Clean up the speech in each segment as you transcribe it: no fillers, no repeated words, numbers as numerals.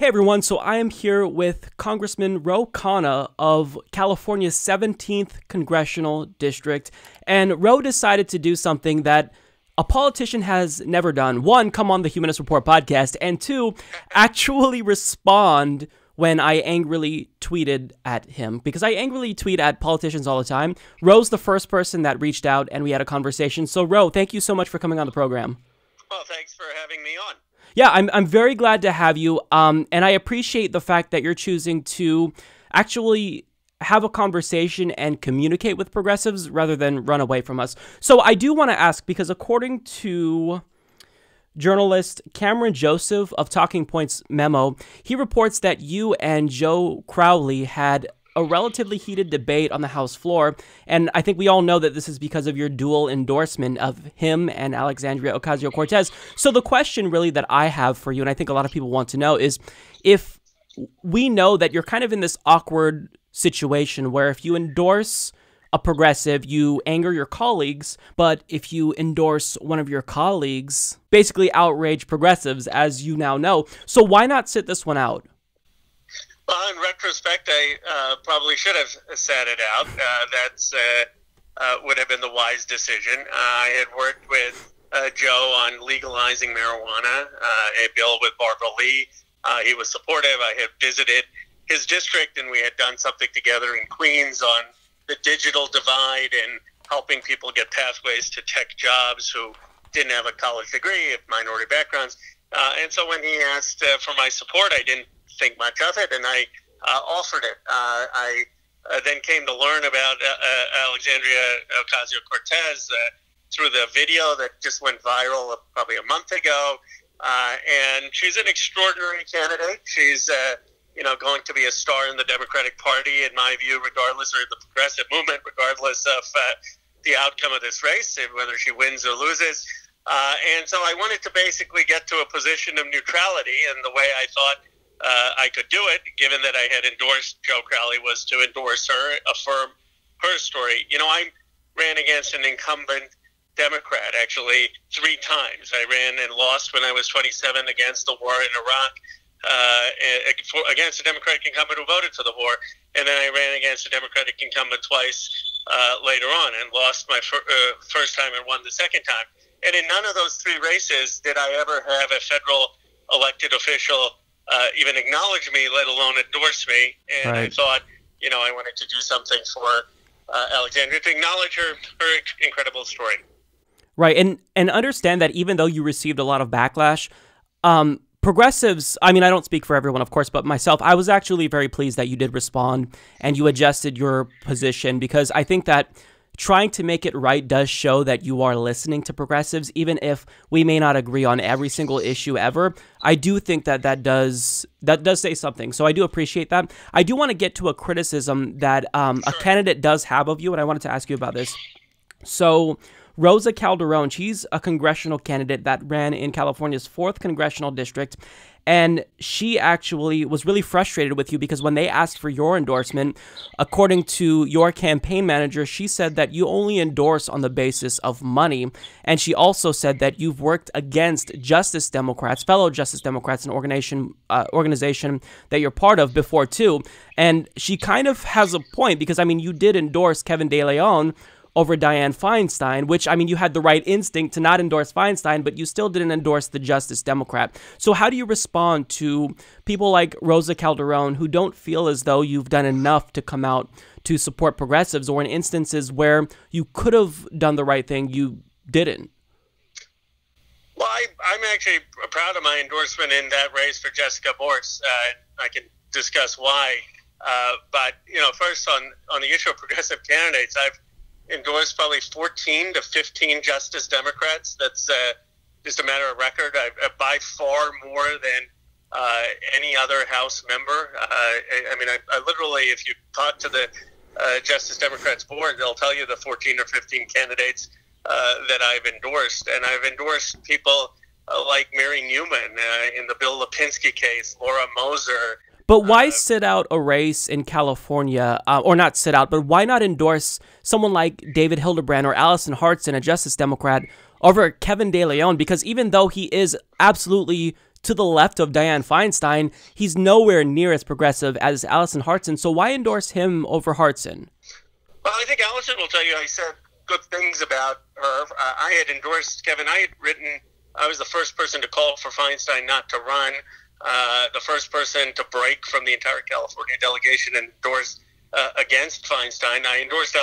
Hey everyone, so I am here with Congressman Khanna of California's 17th Congressional District, and Ro decided to do something that a politician has never done. One, come on the Humanist Report podcast, and two, actually respond when I angrily tweeted at him, because I angrily tweet at politicians all the time. Ro's the first person that reached out and we had a conversation. So Ro, thank you so much for coming on the program. Well, thanks for having me on. Yeah, I'm very glad to have you, and I appreciate the fact that you're choosing to actually have a conversation and communicate with progressives rather than run away from us. So I do want to ask, because according to journalist Cameron Joseph of Talking Points Memo, he reports that you and Joe Crowley had a relatively heated debate on the House floor, and I think we all know that this is because of your dual endorsement of him and Alexandria Ocasio-Cortez. So the question really that I have for you, and I think a lot of people want to know, is if we know that you're kind of in this awkward situation where if you endorse a progressive, you anger your colleagues, but if you endorse one of your colleagues, basically outrage progressives, as you now know. So why not sit this one out? Well, in retrospect, I probably should have sat it out. That would have been the wise decision. I had worked with Joe on legalizing marijuana, a bill with Barbara Lee. He was supportive. I had visited his district, and we had done something together in Queens on the digital divide and helping people get pathways to tech jobs who didn't have a college degree, of minority backgrounds. And so when he asked for my support, I didn't think much of it, and I offered it. I then came to learn about Alexandria Ocasio-Cortez through the video that just went viral probably a month ago, and she's an extraordinary candidate. She's going to be a star in the Democratic Party, in my view, regardless, or the progressive movement, regardless of the outcome of this race, whether she wins or loses. And so I wanted to basically get to a position of neutrality, and the way I thought I could do it, given that I had endorsed Joe Crowley, was to endorse her, affirm her story. I ran against an incumbent Democrat, actually, 3 times. I ran and lost when I was 27 against the war in Iraq, against a Democratic incumbent who voted for the war, and then I ran against a Democratic incumbent twice later on and lost my first time and won the second time. And in none of those 3 races did I ever have a federal elected official even acknowledge me, let alone endorse me. And right. I thought, I wanted to do something for Alexandria to acknowledge her incredible story. Right, and understand that even though you received a lot of backlash, progressives, I mean, I don't speak for everyone, of course, but myself, I was actually very pleased that you did respond and you adjusted your position, because I think that trying to make it right does show that you are listening to progressives, even if we may not agree on every single issue ever. I do think that does say something, so I do appreciate that. I do want to get to a criticism that a candidate does have of you, and I wanted to ask you about this. So Rosa Calderon, she's a congressional candidate that ran in California's 4th congressional district, and she actually was really frustrated with you because when they asked for your endorsement, according to your campaign manager, she said that you only endorse on the basis of money, and she also said that you've worked against Justice Democrats, fellow Justice Democrats, an organization that you're part of before too, and she kind of has a point because, I mean, you did endorse Kevin De Leon over Dianne Feinstein, which, I mean, you had the right instinct to not endorse Feinstein, but you still didn't endorse the Justice Democrat. So how do you respond to people like Rosa Calderon who don't feel as though you've done enough to come out to support progressives, or in instances where you could have done the right thing, you didn't? Well, I'm actually proud of my endorsement in that race for Jessica Borst. I can discuss why. But, first on the issue of progressive candidates, I've endorsed probably 14 to 15 Justice Democrats. That's just a matter of record. By far more than any other House member. I literally, if you talk to the Justice Democrats board, they'll tell you the 14 or 15 candidates that I've endorsed. And I've endorsed people like Mary Newman in the Bill Lipinski case, Laura Moser. But why sit out a race in California, or not sit out, but why not endorse someone like David Hildebrand or Allison Hartson, a Justice Democrat, over Kevin De Leon? Because even though he is absolutely to the left of Dianne Feinstein. He's nowhere near as progressive as Allison Hartson. So why endorse him over Hartson? Well, I think Allison will tell you I said good things about her. I had endorsed Kevin. I was the first person to call for Feinstein not to run, the first person to break from the entire California delegation and endorse against Feinstein. I endorsed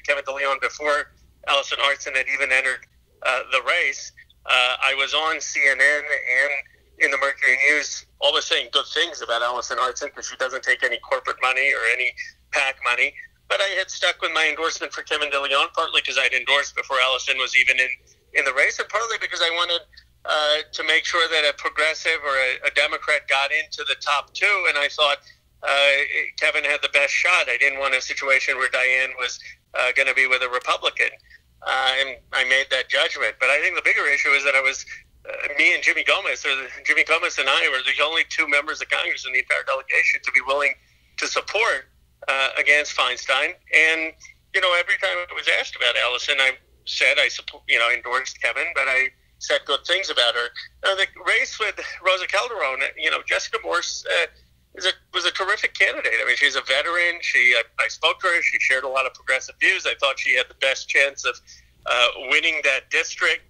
Kevin DeLeon before Allison Hartson had even entered the race. I was on CNN and in the Mercury News always saying good things about Allison Hartson because she doesn't take any corporate money or any PAC money. But I had stuck with my endorsement for Kevin DeLeon, partly because I'd endorsed before Allison was even in the race, and partly because I wanted to make sure that a progressive or a Democrat got into the top two, and I thought Kevin had the best shot. I didn't want a situation where Dianne was going to be with a Republican, and I made that judgment. But I think the bigger issue is that I was, me and Jimmy Gomez and I were the only two members of Congress in the entire delegation to be willing to support against Feinstein. And, every time I was asked about Allison, I said I endorsed Kevin, but I said good things about her. Now, the race with Rosa Calderon, Jessica Morse was a terrific candidate. I mean, she's a veteran. I spoke to her. She shared a lot of progressive views. I thought she had the best chance of winning that district.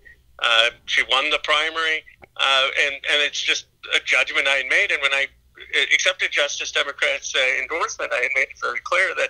She won the primary, and it's just a judgment I had made. And when I accepted Justice Democrats' endorsement, I had made it very clear that,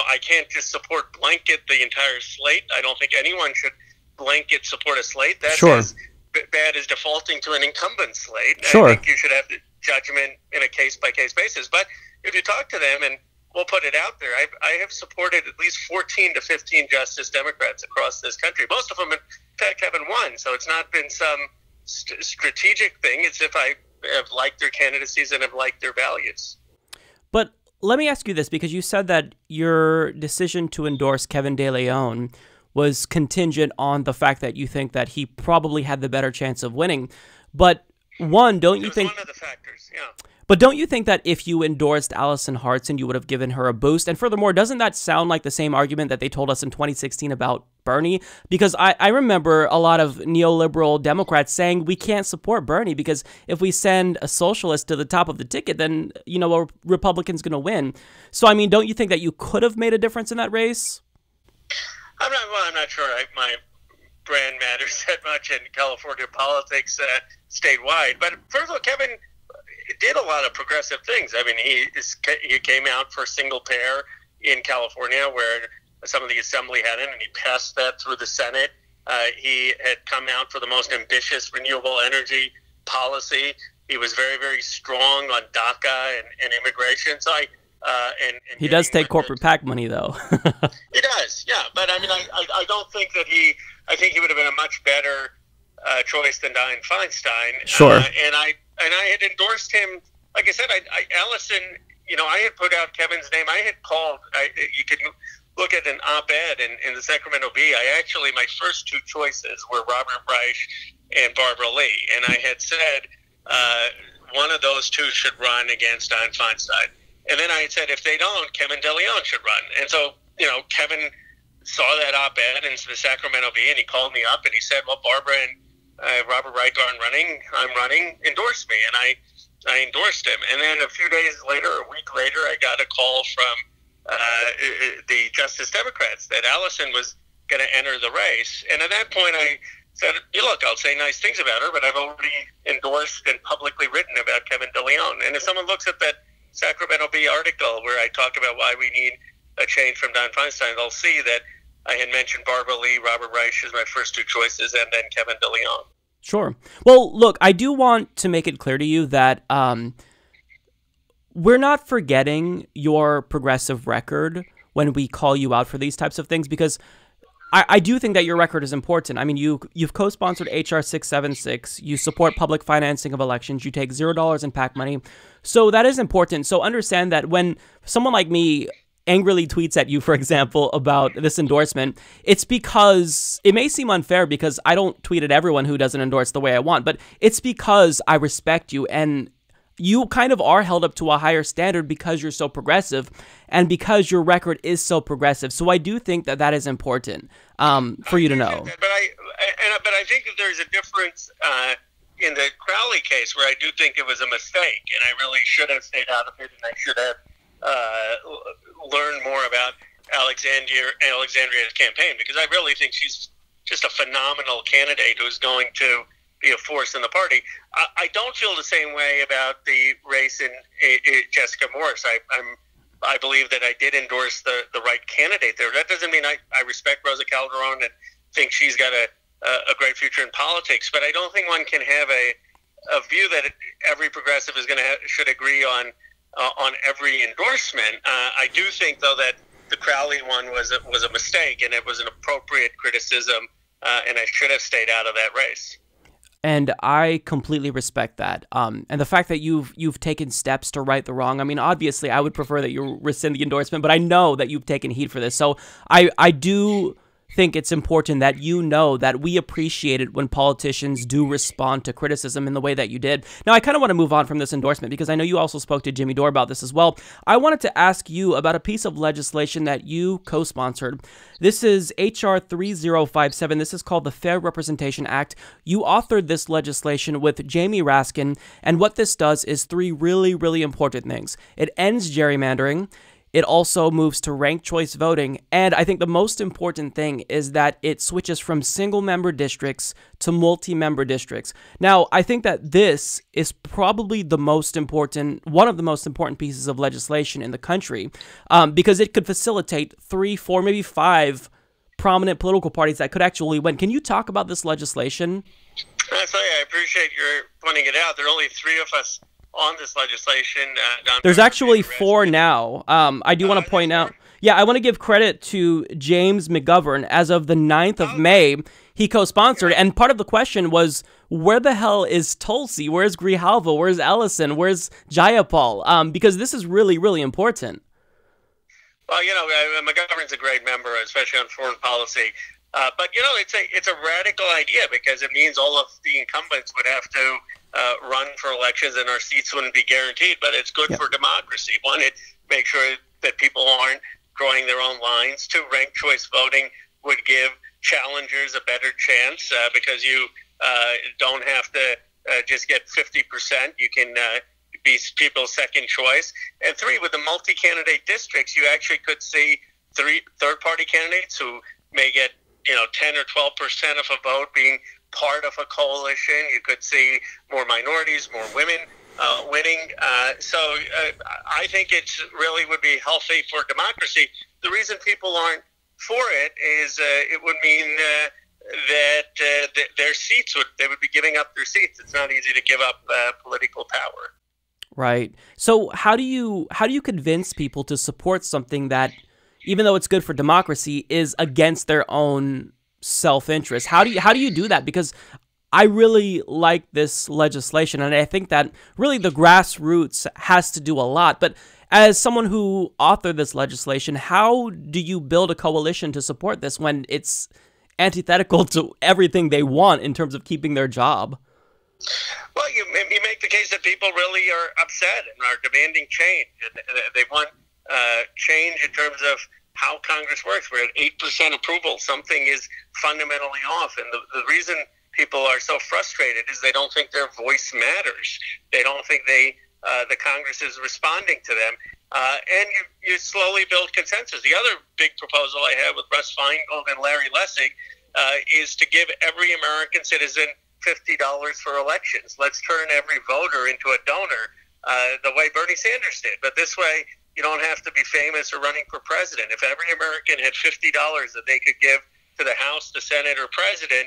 I can't just support blanket the entire slate. I don't think anyone should blanket support a slate. That's as bad as defaulting to an incumbent slate. Sure. I think you should have the judgment in a case-by-case basis. But if you talk to them, and we'll put it out there, I have supported at least 14 to 15 Justice Democrats across this country. Most of them, in fact, haven't won. So it's not been some strategic thing. It's if I have liked their candidacies and have liked their values. But let me ask you this, because you said that your decision to endorse Kevin DeLeon was contingent on the fact that you think that he probably had the better chance of winning. But don't you think... one of the factors, yeah. But don't you think that if you endorsed Allison Hartson, you would have given her a boost? And furthermore, doesn't that sound like the same argument that they told us in 2016 about Bernie? Because I remember a lot of neoliberal Democrats saying we can't support Bernie because if we send a socialist to the top of the ticket, then, a Republican's going to win. So, I mean, don't you think that you could have made a difference in that race? I'm not sure my brand matters that much in California politics statewide. But first of all, Kevin did a lot of progressive things. I mean, he came out for single payer in California where some of the assembly hadn't, and he passed that through the Senate. He had come out for the most ambitious renewable energy policy. He was very, very strong on DACA and immigration. So he does take corporate PAC money, though. He does, yeah. But I mean, I don't think that I think he would have been a much better choice than Dianne Feinstein. Sure. And I had endorsed him. Like I said, Allison, I had put out Kevin's name. I had called. You can look at an op-ed in the Sacramento Bee. My first two choices were Robert Reich and Barbara Lee, and I had said one of those two should run against Dianne Feinstein. And then I had said, if they don't, Kevin DeLeon should run. And so, Kevin saw that op-ed in the Sacramento Bee, and he called me up, and he said, well, Barbara and Robert Reich aren't running. I'm running. Endorse me. And I endorsed him. And then a few days later, a week later, I got a call from the Justice Democrats that Allison was going to enter the race. And at that point, I said, look, I'll say nice things about her, but I've already endorsed and publicly written about Kevin DeLeon. And if someone looks at that Sacramento Bee article where I talk about why we need a change from Dianne Feinstein, they'll see that I had mentioned Barbara Lee, Robert Reich as my first two choices, and then Kevin DeLeon. Sure. Well, look, I do want to make it clear to you that we're not forgetting your progressive record when we call you out for these types of things, because I do think that your record is important. I mean, you've co-sponsored HR 676. You support public financing of elections. You take $0 in PAC money. So that is important. So understand that when someone like me angrily tweets at you, for example, about this endorsement, it's because it may seem unfair because I don't tweet at everyone who doesn't endorse the way I want, but it's because I respect you and you kind of are held up to a higher standard because you're so progressive and because your record is so progressive. So I do think that that is important for you to know. But I think that there's a difference, in the Crowley case, where I do think it was a mistake, and I really should have stayed out of it, and I should have learned more about Alexandria's campaign, because I really think she's just a phenomenal candidate who's going to be a force in the party. I don't feel the same way about the race in Jessica Morris. I believe that I did endorse the right candidate there. That doesn't mean I respect Rosa Calderon and think she's got a great future in politics, but I don't think one can have a view that every progressive is should agree on every endorsement. I do think, though, that the Crowley one was a mistake, and it was an appropriate criticism, and I should have stayed out of that race. And I completely respect that. And the fact that you've taken steps to right the wrong. I mean, obviously, I would prefer that you rescind the endorsement, but I know that you've taken heed for this. So I do think it's important that you know that we appreciate it when politicians do respond to criticism in the way that you did. Now, I kind of want to move on from this endorsement because I know you also spoke to Jimmy Dore about this as well. I wanted to ask you about a piece of legislation that you co-sponsored. This is H.R. 3057. This is called the Fair Representation Act. You authored this legislation with Jamie Raskin, and what this does is three really, really important things. It ends gerrymandering. It also moves to ranked choice voting, and I think the most important thing is that it switches from single-member districts to multi-member districts. Now, I think that this is probably one of the most important pieces of legislation in the country, because it could facilitate 3, 4, maybe 5 prominent political parties that could actually win. Can you talk about this legislation? I appreciate your pointing it out. There are only 3 of us on this legislation. There's actually 4 now. I do want to point out, I want to give credit to James McGovern. As of the 9th of May, he co-sponsored, and part of the question was, where the hell is Tulsi? Where's Grijalva? Where's Ellison? Where's Jayapal? Because this is really, really important. Well, McGovern's a great member, especially on foreign policy. But, it's a radical idea, because it means all of the incumbents would have to run for elections, and our seats wouldn't be guaranteed. But it's good for democracy. One, it makes sure that people aren't drawing their own lines. 2, ranked choice voting would give challengers a better chance, because you don't have to just get 50%. You can be people's second choice. And 3, with the multi-candidate districts, you actually could see 3 third-party candidates who may get 10 or 12% of a vote being part of a coalition. You could see more minorities, more women winning. So I think it really would be healthy for democracy. The reason people aren't for it is it would mean that their seats they would be giving up their seats. It's not easy to give up political power. Right. So how do you convince people to support something that, even though it's good for democracy, is against their own self-interest? How do you do that? Because I really like this legislation, and I think that really the grassroots has to do a lot. But as someone who authored this legislation, how do you build a coalition to support this when it's antithetical to everything they want in terms of keeping their job? Well, you make the case that people really are upset and are demanding change. And they want change in terms of how Congress works. We're at 8% approval. Something is fundamentally off. And the reason people are so frustrated is they don't think their voice matters. They don't think the Congress is responding to them. And you slowly build consensus. The other big proposal I have with Russ Feingold and Larry Lessig is to give every American citizen $50 for elections. Let's turn every voter into a donor the way Bernie Sanders did. But this way, you don't have to be famous or running for president. If every American had $50 that they could give to the House, the Senate, or president,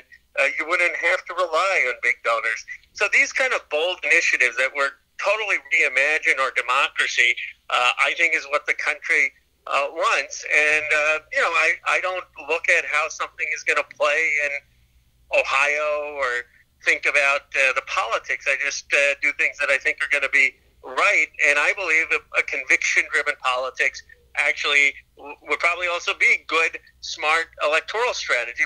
you wouldn't have to rely on big donors. So these kind of bold initiatives that would totally reimagine our democracy, I think is what the country wants. And, I don't look at how something is going to play in Ohio or think about the politics. I just do things that I think are going to be right. And I believe a conviction-driven politics actually would probably also be good, smart electoral strategy.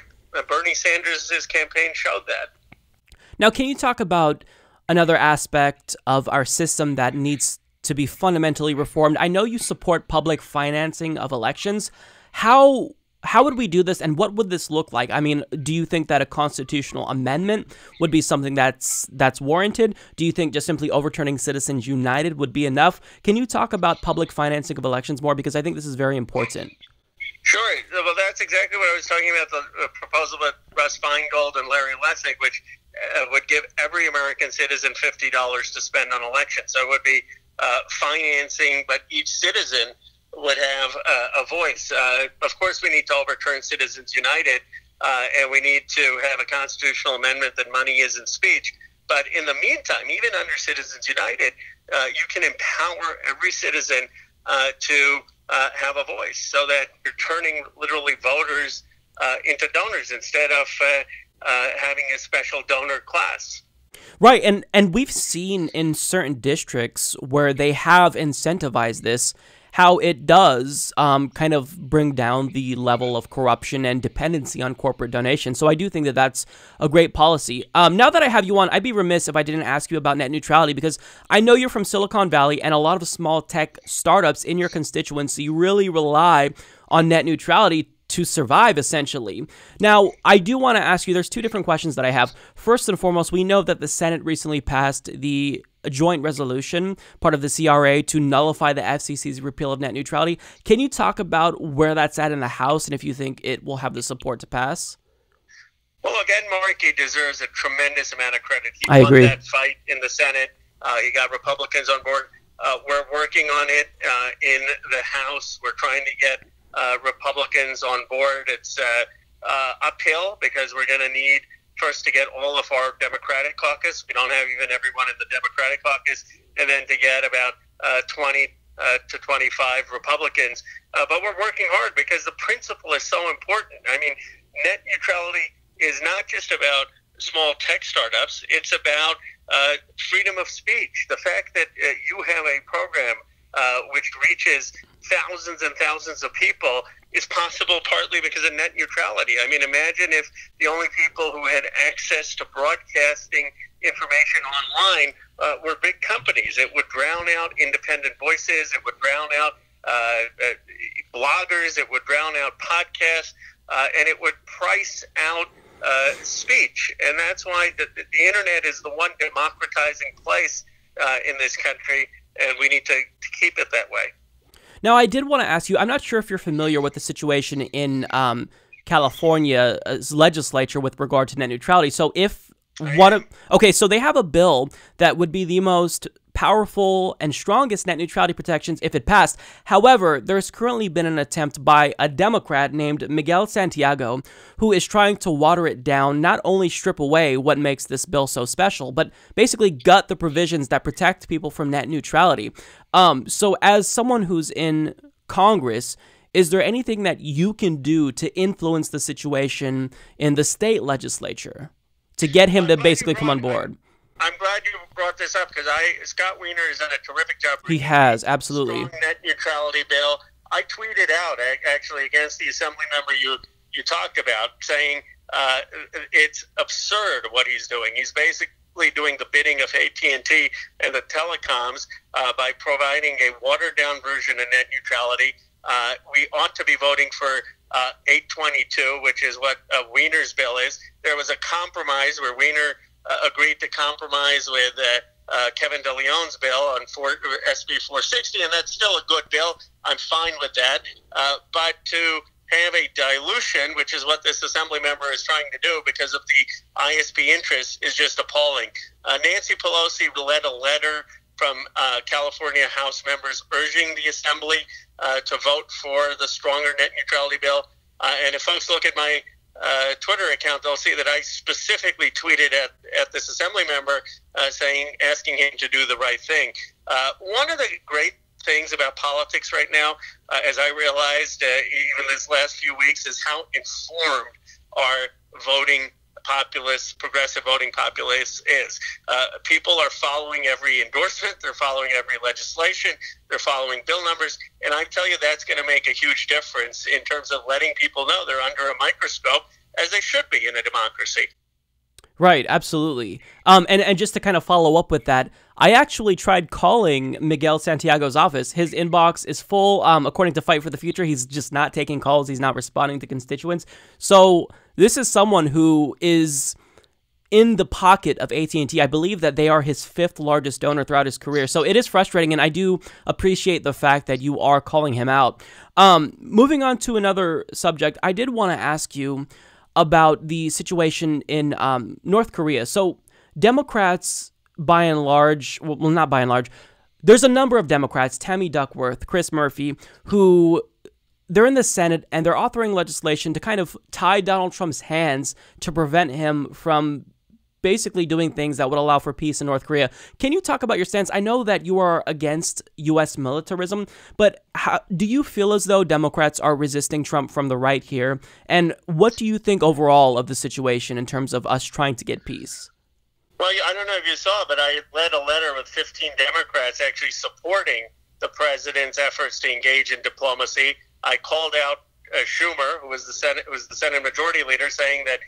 Bernie Sanders' campaign showed that. Now, can you talk about another aspect of our system that needs to be fundamentally reformed? I know you support public financing of elections. How how would we do this, and what would this look like? I mean, do you think that a constitutional amendment would be something that's warranted? Do you think just simply overturning Citizens United would be enough? Can you talk about public financing of elections more? Because I think this is very important. Sure. Well, that's exactly what I was talking about, the proposal with Russ Feingold and Larry Lessig, which would give every American citizen $50 to spend on elections. So it would be financing, but each citizen would have a voice. Of course, we need to overturn Citizens United, and we need to have a constitutional amendment that money isn't speech. But in the meantime, even under Citizens United, you can empower every citizen to have a voice, so that you're turning literally voters into donors instead of having a special donor class. Right, and we've seen in certain districts where they have incentivized this, how it does kind of bring down the level of corruption and dependency on corporate donations. So I do think that that's a great policy. Now that I have you on, I'd be remiss if I didn't ask you about net neutrality, because I know you're from Silicon Valley, and a lot of small tech startups in your constituency really rely on net neutrality to survive, essentially. Now, I do want to ask you, there's two different questions that I have. First and foremost, we know that the Senate recently passed a joint resolution, part of the CRA, to nullify the FCC's repeal of net neutrality. Can you talk about where that's at in the House, and if you think it will have the support to pass? Well, again, Markey deserves a tremendous amount of credit. He I agree. won that fight in the Senate. He got Republicans on board. We're working on it in the House. We're trying to get Republicans on board. It's uphill, because we're going to need first to get all of our Democratic caucus. We don't have even everyone in the Democratic caucus, and then to get about 20 to 25 Republicans. But we're working hard because the principle is so important. I mean, net neutrality is not just about small tech startups. It's about freedom of speech. The fact that you have a program which reaches thousands and thousands of people is possible partly because of net neutrality. I mean, imagine if the only people who had access to broadcasting information online were big companies. It would drown out independent voices. It would drown out bloggers. It would drown out podcasts, and it would price out speech. And that's why the internet is the one democratizing place in this country, and we need to keep it that way. Now, I did want to ask you, I'm not sure if you're familiar with the situation in California's legislature with regard to net neutrality. So so they have a bill that would be the most powerful and strongest net neutrality protections if it passed. However, there's currently been an attempt by a Democrat named Miguel Santiago, who is trying to water it down, not only strip away what makes this bill so special, but basically gut the provisions that protect people from net neutrality. So as someone who's in Congress, is there anything that you can do to influence the situation in the state legislature to get him to basically come on board? I'm glad you brought this up, because Scott Wiener has done a terrific job. He has, absolutely. Strong net neutrality bill. I tweeted out, actually, against the assembly member you talked about, saying it's absurd what he's doing. He's basically doing the bidding of AT&T and the telecoms by providing a watered-down version of net neutrality. We ought to be voting for 822, which is what Wiener's bill is. There was a compromise where Wiener agreed to compromise with Kevin DeLeon's bill on SB 460, and that's still a good bill. I'm fine with that. But to have a dilution, which is what this assembly member is trying to do because of the ISP interests, is just appalling. Nancy Pelosi led a letter from California House members urging the assembly to vote for the stronger net neutrality bill. And if folks look at my Twitter account, they'll see that I specifically tweeted at this assembly member asking him to do the right thing. One of the great things about politics right now, as I realized even this last few weeks, is how informed our voting populace, progressive voting populace is. People are following every endorsement, they're following every legislation, they're following bill numbers, and I tell you that's going to make a huge difference in terms of letting people know they're under a microscope, as they should be in a democracy. Right, absolutely. And just to kind of follow up with that, I actually tried calling Miguel Santiago's office. His inbox is full. According to Fight for the Future, he's just not taking calls. He's not responding to constituents. So this is someone who is in the pocket of AT&T. I believe that they are his fifth largest donor throughout his career. So it is frustrating, and I do appreciate the fact that you are calling him out. Moving on to another subject, I did want to ask you about the situation in North Korea. So Democrats, by and large, well, not by and large, there's a number of Democrats, Tammy Duckworth, Chris Murphy, who they're in the Senate and they're authoring legislation to kind of tie Donald Trump's hands to prevent him from basically doing things that would allow for peace in North Korea. Can you talk about your stance? I know that you are against U.S. militarism, but do you feel as though Democrats are resisting Trump from the right here? And what do you think overall of the situation in terms of us trying to get peace? Well, I don't know if you saw, but I led a letter with 15 Democrats actually supporting the president's efforts to engage in diplomacy. I called out Schumer, who was the Senate Majority Leader, saying that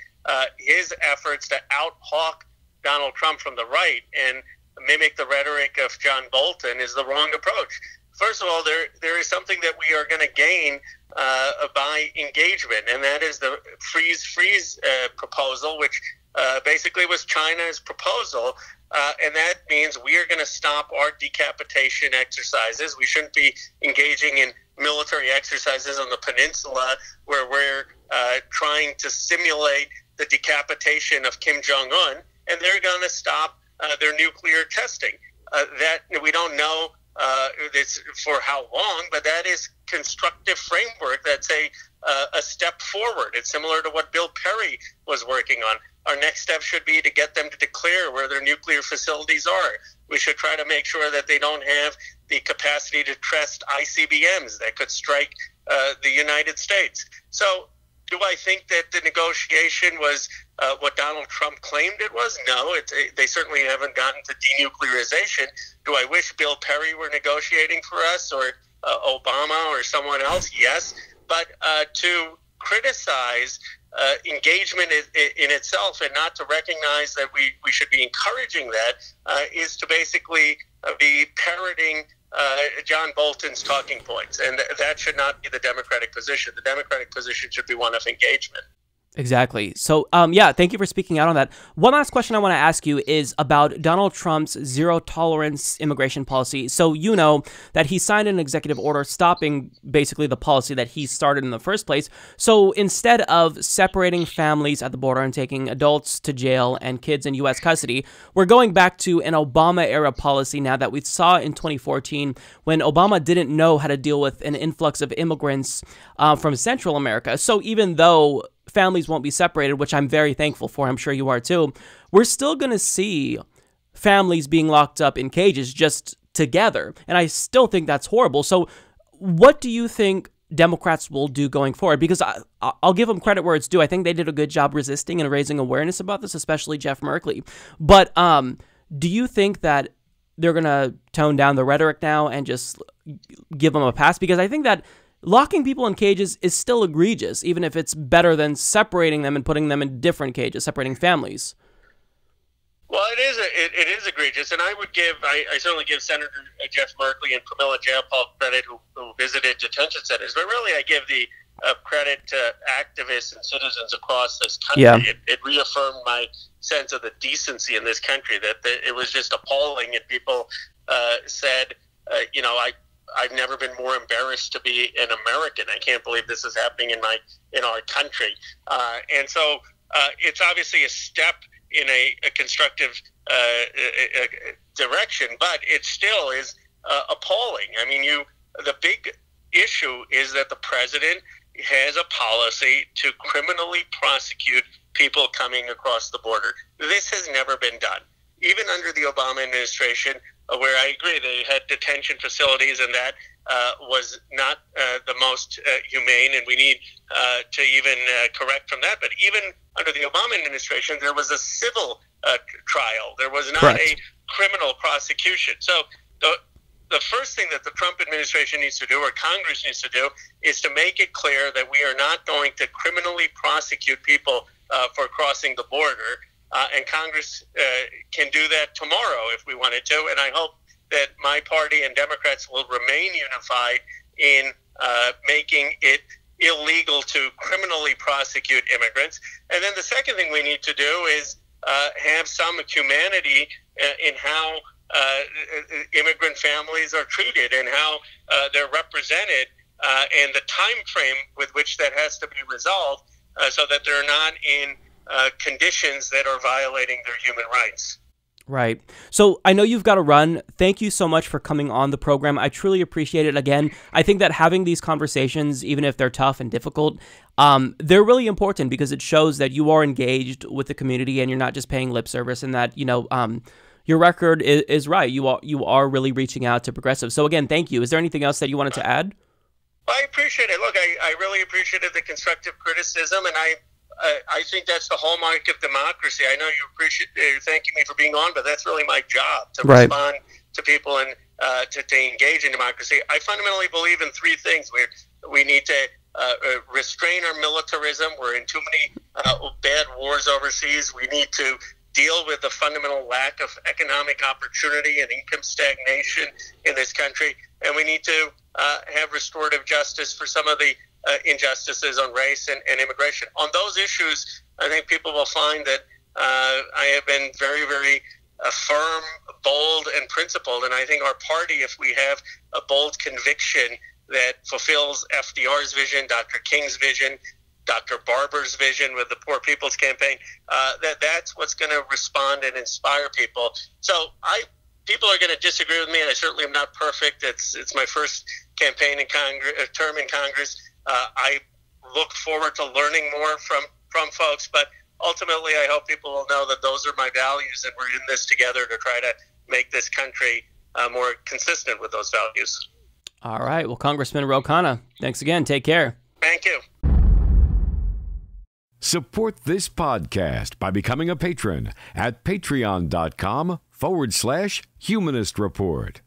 his efforts to out-hawk Donald Trump from the right and mimic the rhetoric of John Bolton is the wrong approach. First of all, there is something that we are going to gain by engagement, and that is the freeze proposal, which basically was China's proposal, and that means we are going to stop our decapitation exercises. We shouldn't be engaging in military exercises on the peninsula where we're trying to simulate the decapitation of Kim Jong-un, and they're going to stop their nuclear testing. That we don't know this for how long, but that is constructive framework. That's a step forward. It's similar to what Bill Perry was working on. Our next step should be to get them to declare where their nuclear facilities are. We should try to make sure that they don't have the capacity to test ICBMs that could strike the United States. So do I think that the negotiation was what Donald Trump claimed it was? No, they certainly haven't gotten to denuclearization. Do I wish Bill Perry were negotiating for us, or Obama or someone else? Yes. But to criticize engagement in itself and not to recognize that we should be encouraging that is to basically be parroting John Bolton's talking points. And that should not be the Democratic position. The Democratic position should be one of engagement. Exactly. So, yeah, thank you for speaking out on that. One last question I want to ask you is about Donald Trump's zero-tolerance immigration policy. So you know that he signed an executive order stopping basically the policy that he started in the first place. So instead of separating families at the border and taking adults to jail and kids in U.S. custody, we're going back to an Obama-era policy now that we saw in 2014 when Obama didn't know how to deal with an influx of immigrants from Central America. So even though families won't be separated, which I'm very thankful for, I'm sure you are too, we're still going to see families being locked up in cages just together. And I still think that's horrible. So what do you think Democrats will do going forward? Because I'll give them credit where it's due. I think they did a good job resisting and raising awareness about this, especially Jeff Merkley. But do you think that they're going to tone down the rhetoric now and just give them a pass? Because I think that locking people in cages is still egregious, even if it's better than separating them and putting them in different cages, separating families. Well, it is egregious, and I certainly give Senator Jeff Merkley and Pramila Jayapal credit who visited detention centers, but really I give the credit to activists and citizens across this country. Yeah. It reaffirmed my sense of the decency in this country, that it was just appalling, and people said, I've never been more embarrassed to be an American. I can't believe this is happening in our country. And so it's obviously a step in a constructive direction, but it still is appalling. I mean, the big issue is that the president has a policy to criminally prosecute people coming across the border. This has never been done. Even under the Obama administration, where I agree they had detention facilities, and that was not the most humane, and we need to even correct from that. But even under the Obama administration, there was a civil trial. There was not Correct. A criminal prosecution. So the first thing that the Trump administration needs to do, or Congress needs to do, is to make it clear that we are not going to criminally prosecute people for crossing the border. and Congress can do that tomorrow if we wanted to. And I hope that my party and Democrats will remain unified in making it illegal to criminally prosecute immigrants. And then the second thing we need to do is have some humanity in how immigrant families are treated and how they're represented, and the time frame with which that has to be resolved, so that they're not in conditions that are violating their human rights. Right. So I know you've got to run. Thank you so much for coming on the program. I truly appreciate it. Again, I think that having these conversations, even if they're tough and difficult, they're really important because it shows that you are engaged with the community and you're not just paying lip service, and that, your record is right. You are really reaching out to progressives. So again, thank you. Is there anything else that you wanted to add? I appreciate it. Look, I really appreciated the constructive criticism, and I think that's the hallmark of democracy. I know you're thanking me for being on, but that's really my job, to respond to people and to engage in democracy. I fundamentally believe in three things. We need to restrain our militarism. We're in too many bad wars overseas. We need to deal with the fundamental lack of economic opportunity and income stagnation in this country. And we need to have restorative justice for some of the injustices on race and immigration. On those issues, I think people will find that I have been very, very firm, bold, and principled. And I think our party, if we have a bold conviction that fulfills FDR's vision, Dr. King's vision, Dr. Barber's vision with the Poor People's Campaign, that's what's going to respond and inspire people. So people are going to disagree with me, and I certainly am not perfect. It's my first campaign in Congress, term in Congress. I look forward to learning more from folks, but ultimately I hope people will know that those are my values, and we're in this together to try to make this country more consistent with those values. All right. Well, Congressman Khanna, thanks again. Take care. Thank you. Support this podcast by becoming a patron at patreon.com/Humanist Report.